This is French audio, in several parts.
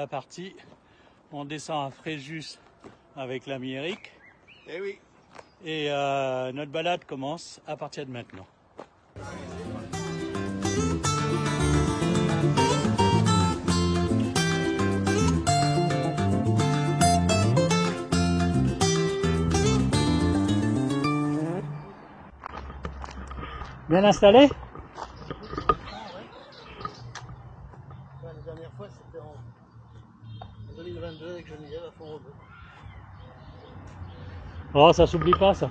la partie. On descend à Fréjus avec l'ami Eric. Eh oui. Et notre balade commence à partir de maintenant. Bien installé? La dernière fois, c'était en 2022 avec Geneviève à Font-Romeu. Oh, ça s'oublie pas ça.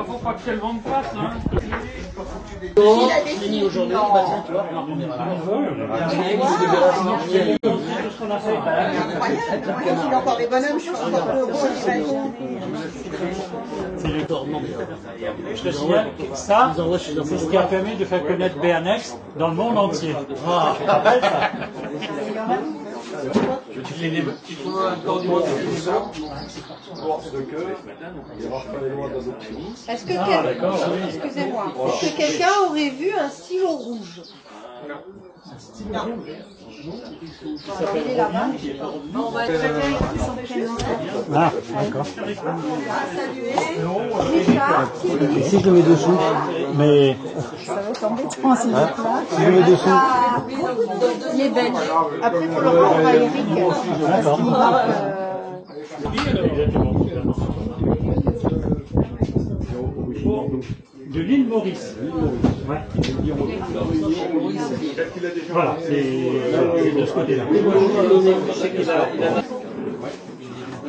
Faut pas que c'est le vent de face, hein. Fini aujourd'hui, bah tiens, tu vois, on Il a encore des bonhommes, je suis encore plus gros, Je te signale que ça, c'est ce qui a permis de faire connaître BNX dans le monde entier. Ah, tu te rappelles ça? Est-ce que excusez-moi, est-ce que quelqu'un aurait vu un stylo rouge? Non. Il est là-bas. On va chacun écrire son prénom. Ah, d'accord. Richard, Et si je le mets dessous? Mais ça va être embêtant s'il est là. Si je le mets dessous? Il est belge. Après, pour le rendre à Eric. d'accord. De l'île Maurice. Ouais. Voilà, c'est de ce côté-là.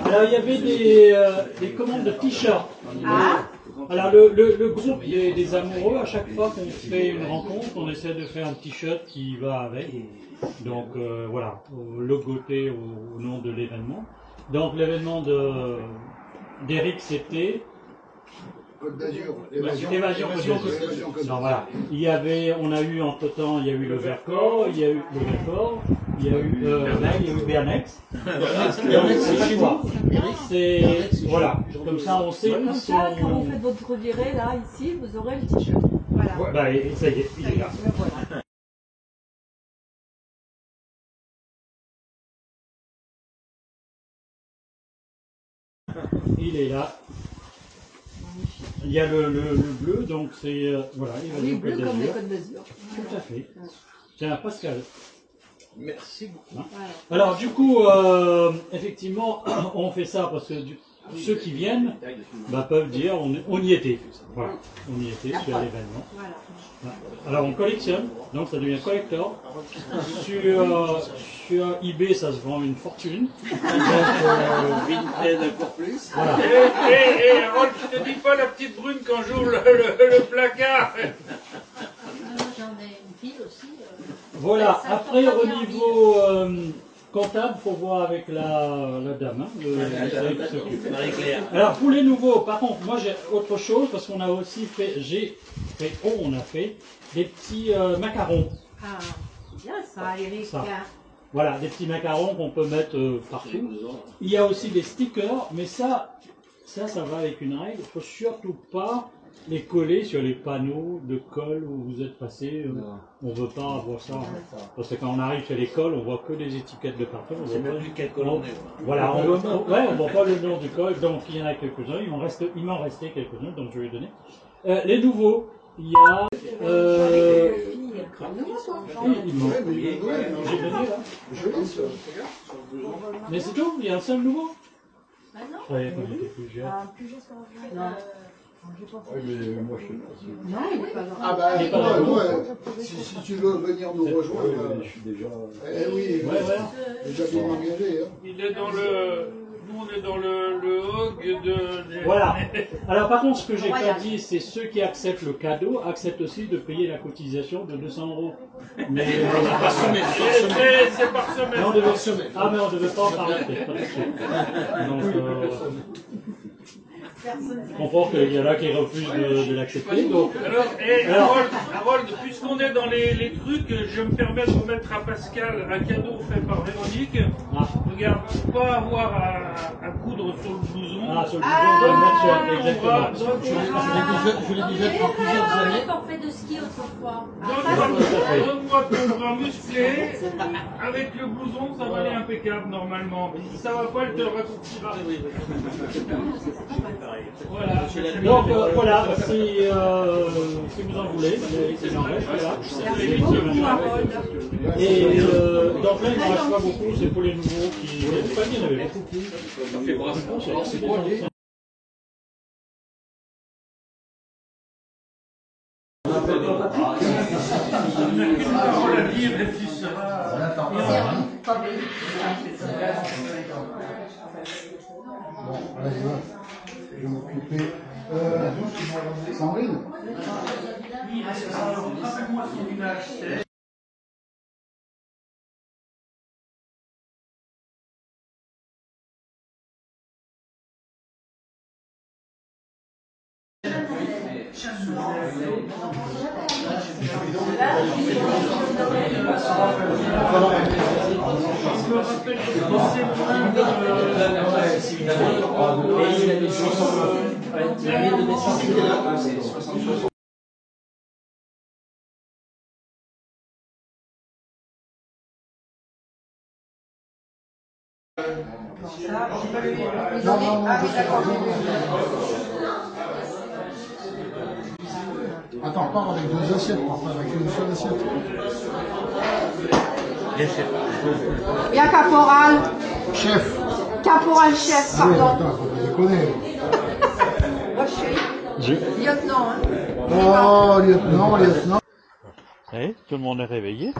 Alors il y avait des commandes de t-shirts. Alors le groupe des amoureux, à chaque fois qu'on fait une rencontre, on essaie de faire un t-shirt qui va avec. Donc voilà, logoté au nom de l'événement. Donc l'événement d'Eric c'était Côte d'Azur. Évasion Côte d'Azur. Non, voilà. On a eu entre temps, il y a eu le Vercors, il y a eu le Vercors, il y a eu BNX. BNX c'est chinois. C'est voilà. Comme ça on sait Comme qu'ils ça, quand vous sont. faites votre virée, là, ici, vous aurez le t-shirt. Voilà. Ouais, bah, et ça y est, il est là. Le voilà. Il est là. Il y a le bleu, donc c'est voilà. Oui, Évasion bleu Côte comme les d'Azur. Côtes d'Azur. Tout à fait. Tiens, Pascal. Merci beaucoup. Voilà. Alors du coup, effectivement, on fait ça parce que ceux qui viennent peuvent dire on y était. Voilà, on y était sur l'événement. Voilà. Alors on collectionne, donc ça devient collector. Sur eBay, ça se vend une fortune. Vinted encore plus. Voilà. Harold, je te dis pas la petite brune quand j'ouvre le placard. J'en ai une fille aussi. Voilà. Ça Après, faut pas au bien niveau comptable, faut voir avec la dame, hein, celle qui s'occupe. Marie-Claire. Alors pour les nouveaux, par contre, moi j'ai autre chose parce qu'on a aussi fait, on a fait des petits macarons. Ah, c'est bien ça, Eric. Ça. Voilà, des petits macarons qu'on peut mettre partout. Il y a aussi des stickers, mais ça va avec une règle. Il ne faut surtout pas les coller sur les panneaux de colle où vous êtes passé. On ne veut pas avoir ça. Parce que quand on arrive chez l'école, on voit que des étiquettes de partout. On voit pas quel col on est. Voilà, on voit pas le nom du col, donc il y en a quelques-uns. Il m'en restait quelques-uns, donc je vais donner. Les nouveaux, il y a. J'ai donné là. Mais c'est tout, il y a un seul nouveau. Ah non. Je croyais qu'on était plusieurs. Plus juste quand je Non. Non, il n'est pas là. Ah bah, si tu veux venir nous rejoindre, je suis déjà. eh oui, déjà bien engagé. Hein. Il est dans le. Nous, on est dans le hog de. Voilà. Alors par contre, ce que j'ai pas dit, c'est ceux qui acceptent le cadeau acceptent aussi de payer la cotisation de 200 €. Mais C'est par semaine. mais on devait pas en parler. Donc, Je comprends qu'il y en a qui refusent de l'accepter. Donc, Harold, puisqu'on est dans les trucs, je me permets de remettre à Pascal un cadeau fait par Véronique. Ah. Regarde, pour pas avoir à coudre sur le blouson. Ah, sur le bouton, on va le mettre sur exactement. Je l'ai déjà fait en plusieurs années. On fait de ski autrefois. Donne-moi ton bras musclé, avec le blouson, ça va aller impeccable normalement. Mais si ça va pas, elle te le raccourcira. Voilà. Donc voilà, si vous en voulez, il en reste, voilà. Et dans plein, il ne reste pas beaucoup, c'est pour les nouveaux qui... Il y en avait beaucoup. C'est quoi On n'a qu'une parole à dire, et puis ça va. Bon, allez, je vais m'occuper. Sandrine? Rappelle-moi son village, c'est... Attends, pars avec deux assiettes, pas avec une seule assiette. Bien, caporal. Chef. Caporal chef, Ah oui, pardon. attends, faut pas déconner. Moi, je suis lieutenant. Hein. Oh, lieutenant. Hey, tout le monde est réveillé.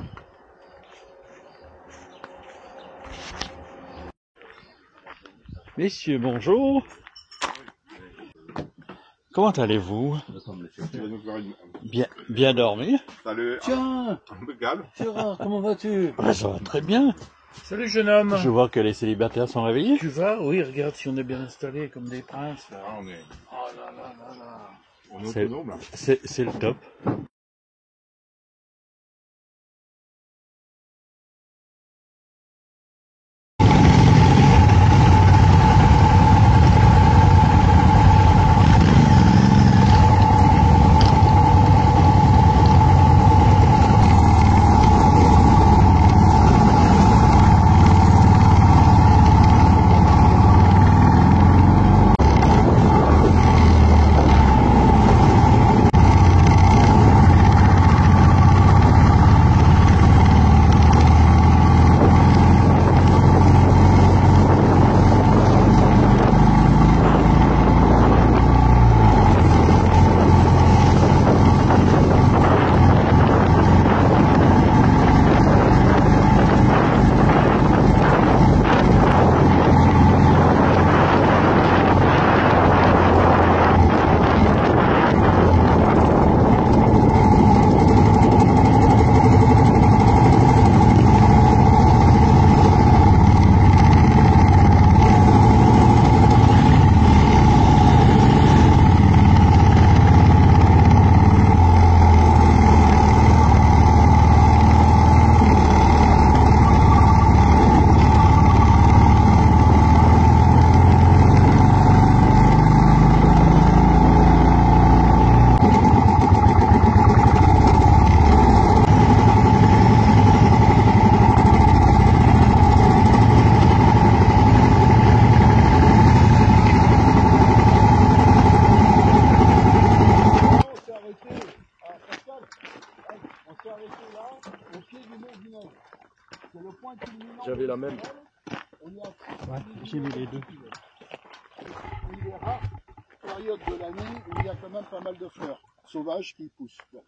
Messieurs, bonjour. Comment allez-vous? Bien dormi? Salut. Tiens, Impeccable. Gérard, comment vas-tu? Ça va très bien. Salut jeune homme. Je vois que les célibataires sont réveillés. Tu vas? Oui, regarde si on est bien installés comme des princes. Là. Ah, on est... Oh là là là là. On est autonome, là. C'est le top. J'avais la même. Ouais, j'ai mis les deux. Une des rares périodes de l'année où il y a quand même pas mal de fleurs sauvages qui poussent. Bon.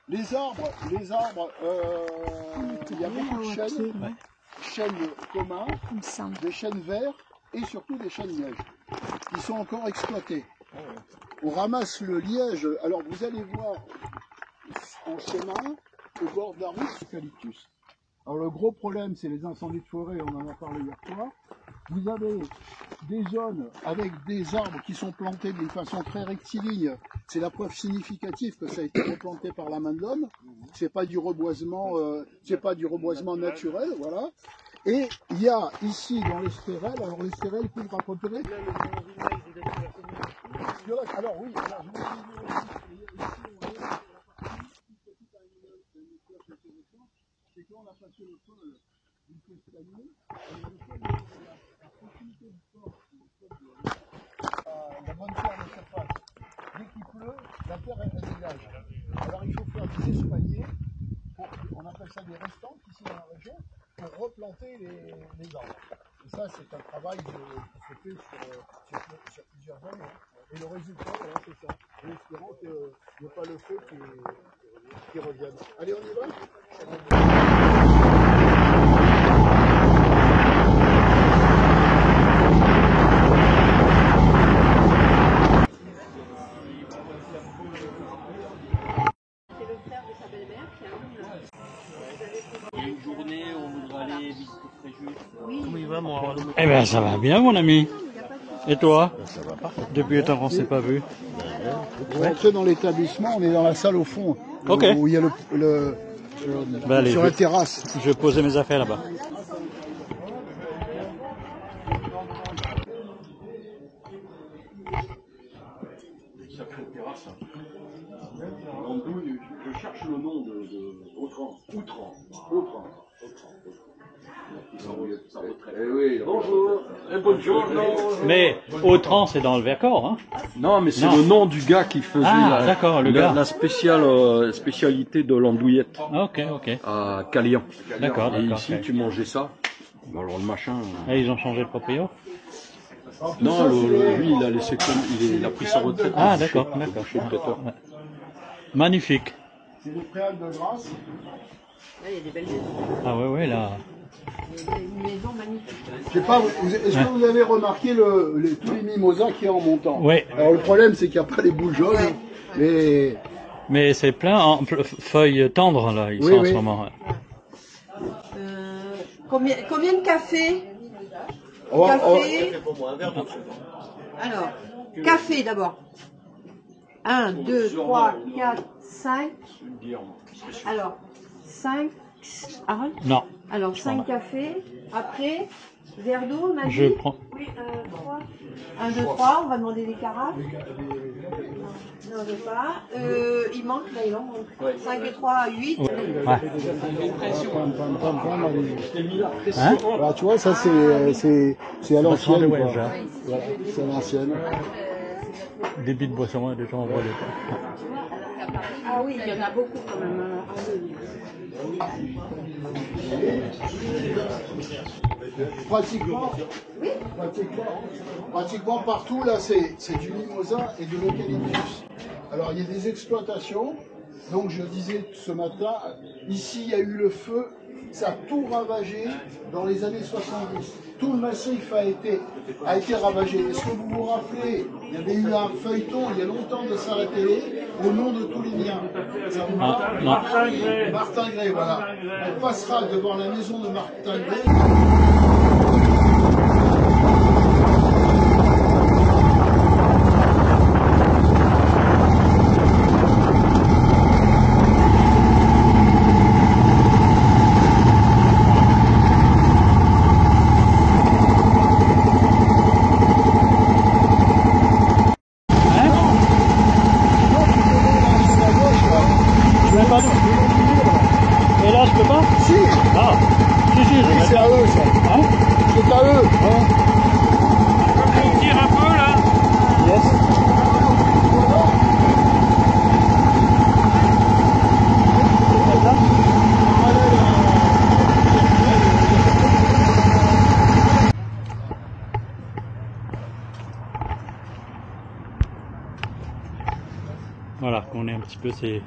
Les arbres, il y a beaucoup de chênes, chênes communs, des chênes verts et surtout des chênes lièges qui sont encore exploités. On ramasse le liège, alors vous allez voir en chemin, au bord de la route, l'eucalyptus. Alors le gros problème, c'est les incendies de forêt, on en a parlé hier soir. vous avez des zones avec des arbres qui sont plantés d'une façon très rectiligne. C'est la preuve significative que ça a été replanté par la main de l'homme. C'est pas du reboisement, naturel, voilà. Et il y a ici dans les stérelles, alors les stérelles couvre à peu près. Alors oui, alors, je vous c'est qu'on a passé le feu du Castanier, la proximité du port, la bonne terre de surface. Dès qu'il pleut, la terre elle dégage. Alors il faut faire des espaliers, on appelle ça des restantes ici dans la région, pour replanter les arbres. Et ça c'est un travail qui se fait sur plusieurs années. Et le résultat, voilà, c'est ça. En espérant qu'il n'y ait pas le feu qui revienne. Allez, on y va? Une journée, on voudrait aller visiter Fréjus. Comment il va, mon Arnaud? Eh ben, ça va bien, mon ami. Et toi? Ça va pas. Depuis le temps qu'on s'est pas vu. Vous rentrez dans l'établissement, on est dans la salle au fond, Ok. où il y a Bah, allez, sur la terrasse. Je vais poser mes affaires là-bas. L'andouille, je cherche le nom de Autran. Bonjour. Bonjour. Mais Autran, c'est dans le Vercors, hein? Non, mais c'est le nom du gars qui faisait la spécialité de l'andouillette Ok. à Calian. D'accord. Et ici, tu mangeais ça. Alors le machin. Et ils ont changé de proprio? Non, lui, il a laissé il a pris sa retraite. Ah, d'accord. Chez le traiteur. Ouais. Magnifique. C'est les préales de Grasse. Là, il y a des belles maisons. Ah ouais, là. Une maison magnifique. Je sais pas, est-ce que vous avez remarqué tous les mimosas qu'il y a en montant? Oui. Alors le problème, c'est qu'il n'y a pas les boules jaunes, Mais c'est plein en feuilles tendres, là, ils sont en ce moment. Ouais. Combien de café? Café. Alors, café d'abord. 1, 2, 3, 4, 5. Alors, 5. Non. Alors, 5 cafés. Après, verre d'eau, on a dit. Je prends. Oui, 3. 1, 2, 3. On va demander des carafes. Non, je pas. Il manque, là, il en manque. 5 et 3, 8. Ouais. Hein? Voilà, tu vois, ça c'est à l'ancienne. Ouais, Voilà, c'est à l'ancienne. Débit de boisson, des gens en boivent pas. Ah oui, il y en a beaucoup quand même. Pratiquement partout, là, c'est du mimosa et de l'eucalyptus. Alors, il y a des exploitations. Donc, je disais ce matin, ici, il y a eu le feu. Ça a tout ravagé dans les années 70. Tout le massif a été ravagé. Est-ce que vous vous rappelez, il y avait eu un feuilleton il y a longtemps de ça à la télé, au nom de tous les liens. Martin Gray, voilà. On passera devant la maison de Martin Gray. Et là, je peux pas? Si. Ah, si, C'est à eux, ça. Hein? C'est à eux. Tu peux me dire un peu là? Yes. Voilà, qu'on ait un petit peu ces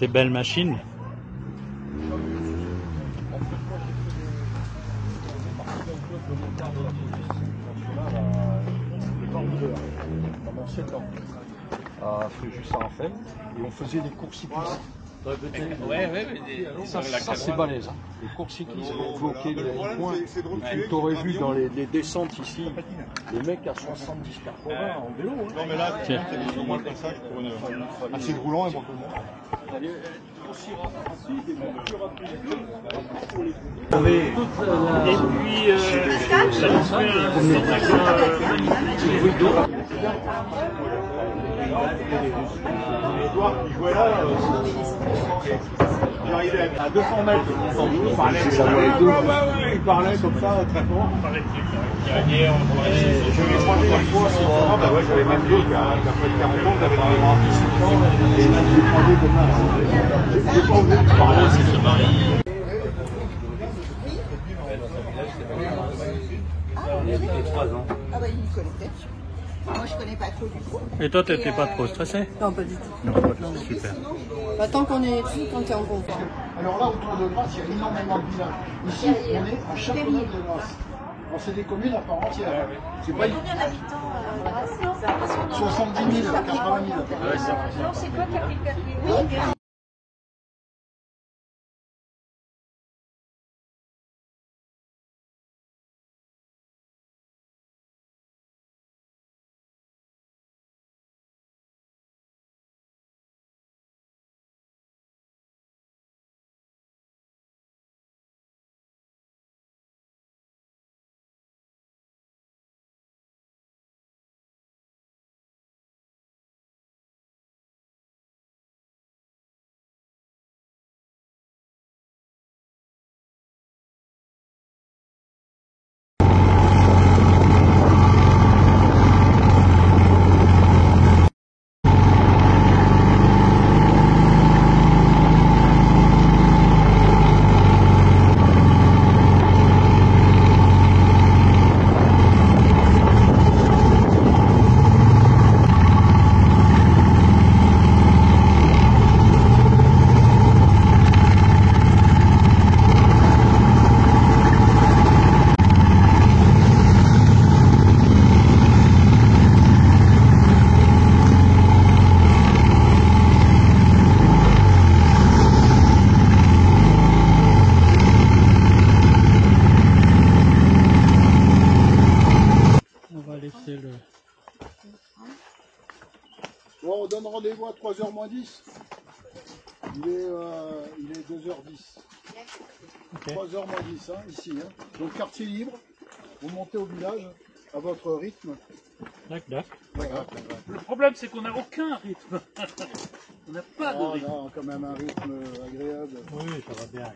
belles machines. Pendant 7 ans, à Fréjus-Saint-Raphaël, et on faisait des courses cyclistes. Ça c'est balèze. Hein. Les courses cyclistes vont bloquer les points. Tu aurais vu dans les descentes ici, les mecs à 70-80 en vélo. Hein. Non mais là, c'est au moins comme ça pour une assez roulant et bon tout le monde. Et puis, ça nous fait un Edouard qui jouait là, j'arrivais à 200 mètres. Il parlait comme ça très fort. Je l'ai croisé une fois, j'avais même dit qu'après 40 ans, j'avais vraiment 18 ans. Et je l'ai croisé demain. J'ai pas osé lui parler. Ah bah il connaît peut-être. Moi je connais pas trop du tout. Et toi, t'étais pas trop stressé? Non, pas du tout. Non, super. Bah, tant qu'on est dessus, quand t'es en confort. Alors là, autour de Grasse, il y a énormément de villages. Ici, on est à Châteauneuf de Grasse. Alors c'est des communes à part entière. C'est pas Combien d'habitants Grasse? 70 000, 80 000. Non, c'est quoi qui a pris le papier? Oui. Bon, on donne rendez-vous à 3h moins 10. Il est 2h10. 3h moins 10, hein, ici. Hein. Donc quartier libre, vous montez au village à votre rythme. D'accord. Le problème, c'est qu'on n'a aucun rythme. On n'a pas de rythme. On a quand même un rythme agréable. Oui, ça va bien.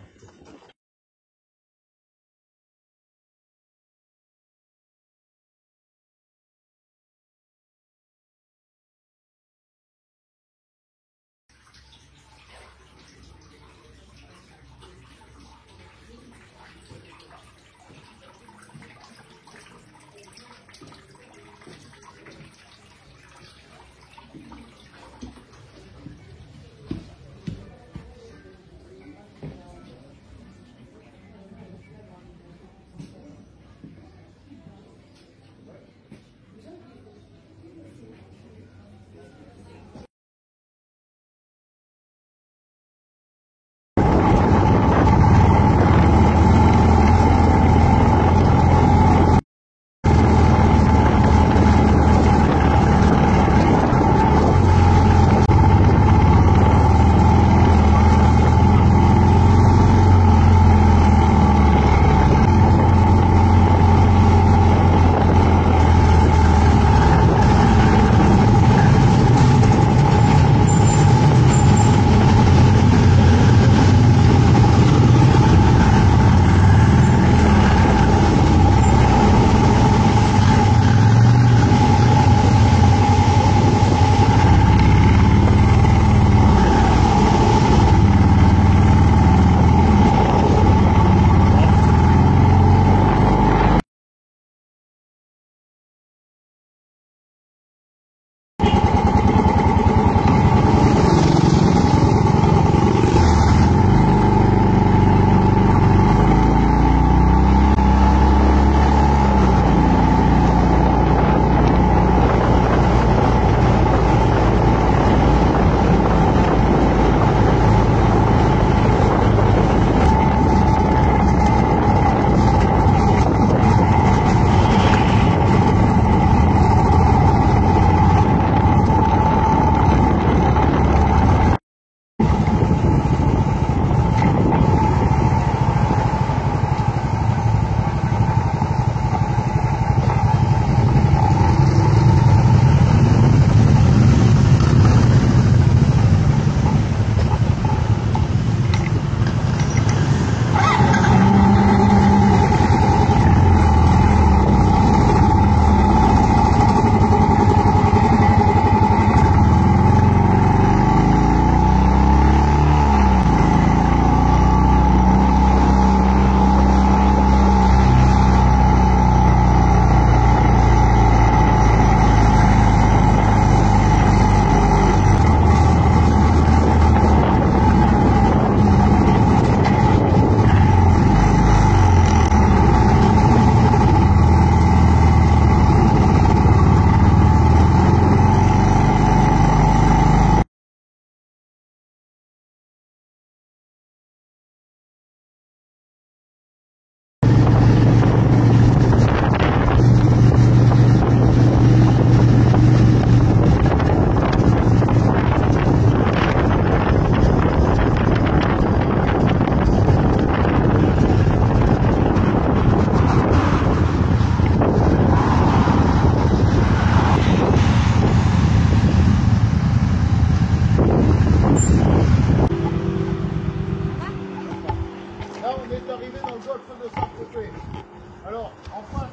En face,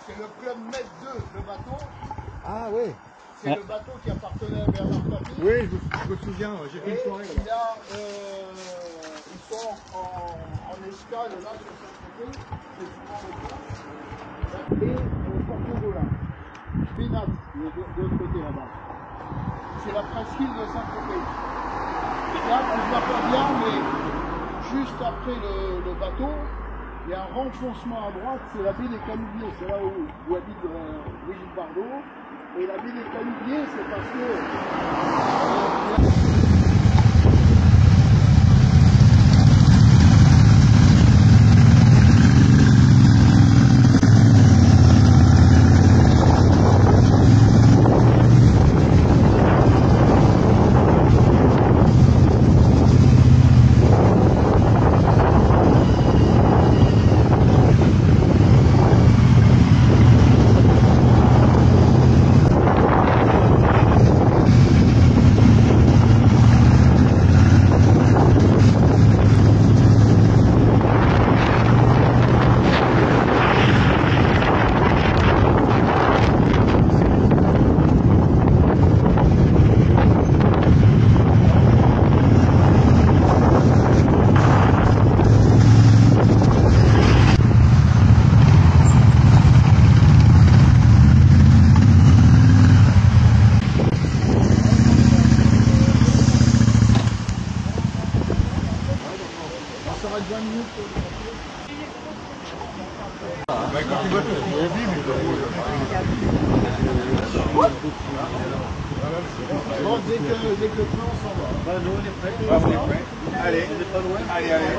c'est le club Med 2, le bateau. Ah oui. C'est le bateau qui appartenait à Bernard Tapie. Oui, je me souviens, j'ai fait une soirée là-bas. Ils sont en escale là sur Saint-Tropez, c'est souvent le cas. Et Porto Golin, Pinat, de l'autre côté là-bas. C'est la presqu'île de Saint-Tropez. Là, on ne voit pas bien, mais juste après le bateau, il y a un renfoncement à droite, c'est la baie des Canubiers, c'est là où habite Brigitte Bardot. Et la baie des Canubiers, c'est parce que... Bon, dès que le plan s'en va. Nous on est prêts. Allez, allez.